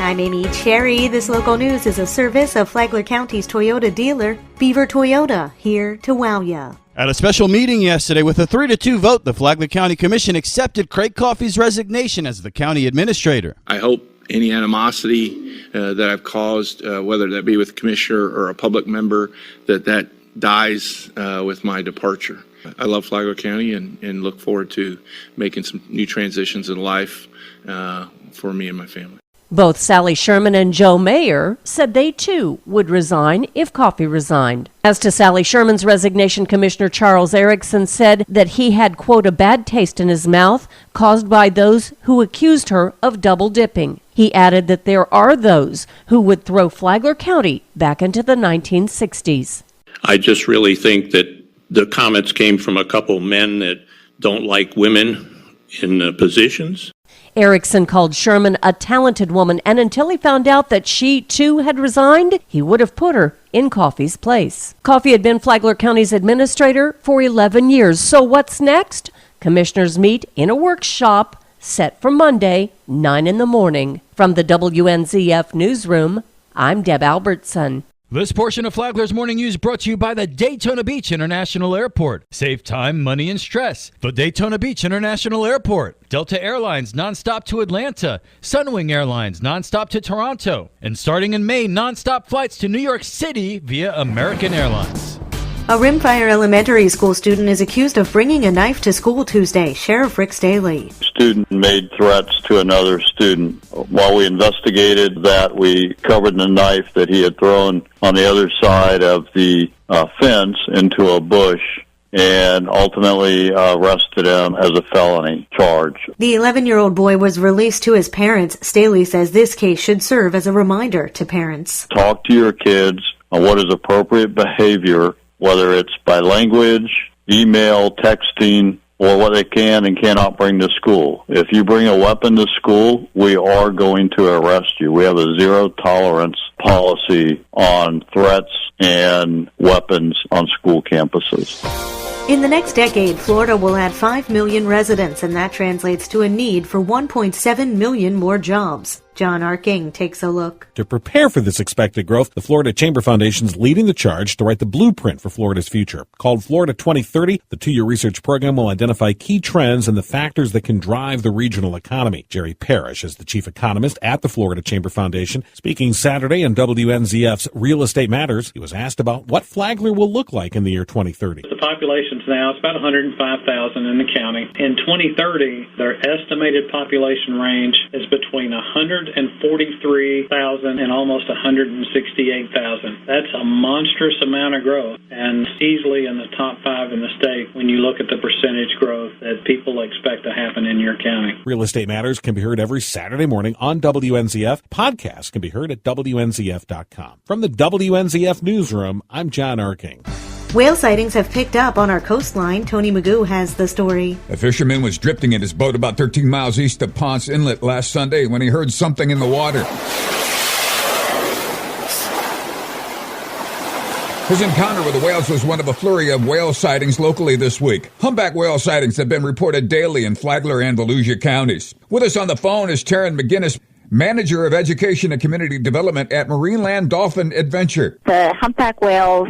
I'm Amy Cherry. This local news is a service of Flagler County's Toyota dealer, Beaver Toyota, here to wow ya. At a special meeting yesterday with a 3-2 vote, the Flagler County Commission accepted Craig Coffey's resignation as the county administrator. I hope any animosity that I've caused, whether that be with a commissioner or a public member, that dies with my departure. I love Flagler County and look forward to making some new transitions in life for me and my family. Both Sally Sherman and Joe Mayer said they too would resign if Coffey resigned. As to Sally Sherman's resignation, Commissioner Charles Erickson said that he had, quote, a bad taste in his mouth caused by those who accused her of double dipping. He added that there are those who would throw Flagler County back into the 1960s. I just really think that the comments came from a couple men that don't like women in positions. Erickson called Sherman a talented woman, and until he found out that she, too, had resigned, he would have put her in Coffey's place. Coffey had been Flagler County's administrator for 11 years. So what's next? Commissioners meet in a workshop set for Monday, 9 in the morning. From the WNZF Newsroom, I'm Deb Albertson. This portion of Flagler's Morning News brought to you by the Daytona Beach International Airport. Save time, money, and stress. The Daytona Beach International Airport. Delta Airlines nonstop to Atlanta. Sunwing Airlines nonstop to Toronto. And starting in May, nonstop flights to New York City via American Airlines. A Rimfire Elementary School student is accused of bringing a knife to school Tuesday. Sheriff Rick Staley. Student made threats to another student. While we investigated that, we covered the knife that he had thrown on the other side of the fence into a bush and ultimately arrested him as a felony charge. The 11-year-old boy was released to his parents. Staley says this case should serve as a reminder to parents. Talk to your kids on what is appropriate behavior, whether it's by language, email, texting, or what they can and cannot bring to school. If you bring a weapon to school, we are going to arrest you. We have a zero-tolerance policy on threats and weapons on school campuses. In the next decade, Florida will add 5 million residents, and that translates to a need for 1.7 million more jobs. John Arking takes a look. To prepare for this expected growth, the Florida Chamber Foundation is leading the charge to write the blueprint for Florida's future. Called Florida 2030, the 2-year research program will identify key trends and the factors that can drive the regional economy. Jerry Parrish is the chief economist at the Florida Chamber Foundation. Speaking Saturday on WNZF's Real Estate Matters, he was asked about what Flagler will look like in the year 2030. The population's now, it's about 105,000 in the county. In 2030, their estimated population range is between 143,000 and almost 168,000. That's a monstrous amount of growth, and easily in the top 5 in the state when you look at the percentage growth that people expect to happen in your county. Real Estate Matters can be heard every Saturday morning on WNZF. Podcasts can be heard at WNZF.com. From the WNZF Newsroom, I'm John Arking. Whale sightings have picked up on our coastline. Tony Magoo has the story. A fisherman was drifting in his boat about 13 miles east of Ponce Inlet last Sunday when he heard something in the water. His encounter with the whales was one of a flurry of whale sightings locally this week. Humpback whale sightings have been reported daily in Flagler and Volusia counties. With us on the phone is Taryn McGinnis, Manager of Education and Community Development at Marineland Dolphin Adventure. The humpback whales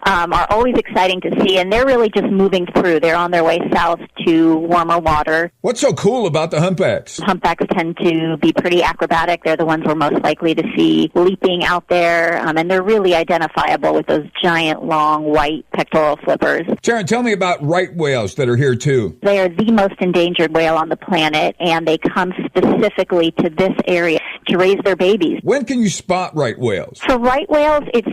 are always exciting to see, and they're really just moving through. They're on their way south to warmer water. What's so cool about the humpbacks? Humpbacks tend to be pretty acrobatic. They're the ones we're most likely to see leaping out there, and they're really identifiable with those giant, long, white pectoral flippers. Taryn, tell me about right whales that are here, too. They are the most endangered whale on the planet, and they come specifically to this area to raise their babies. When can you spot right whales? For right whales, it's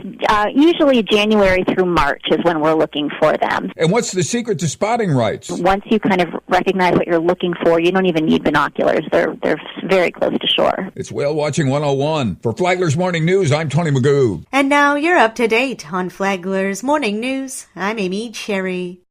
usually January through March is when we're looking for them. And what's the secret to spotting rights? Once you kind of recognize what you're looking for, you don't even need binoculars. They're very close to shore. It's Whale Watching 101. For Flagler's Morning News, I'm Tony Magoo. And now you're up to date on Flagler's Morning News. I'm Amy Cherry.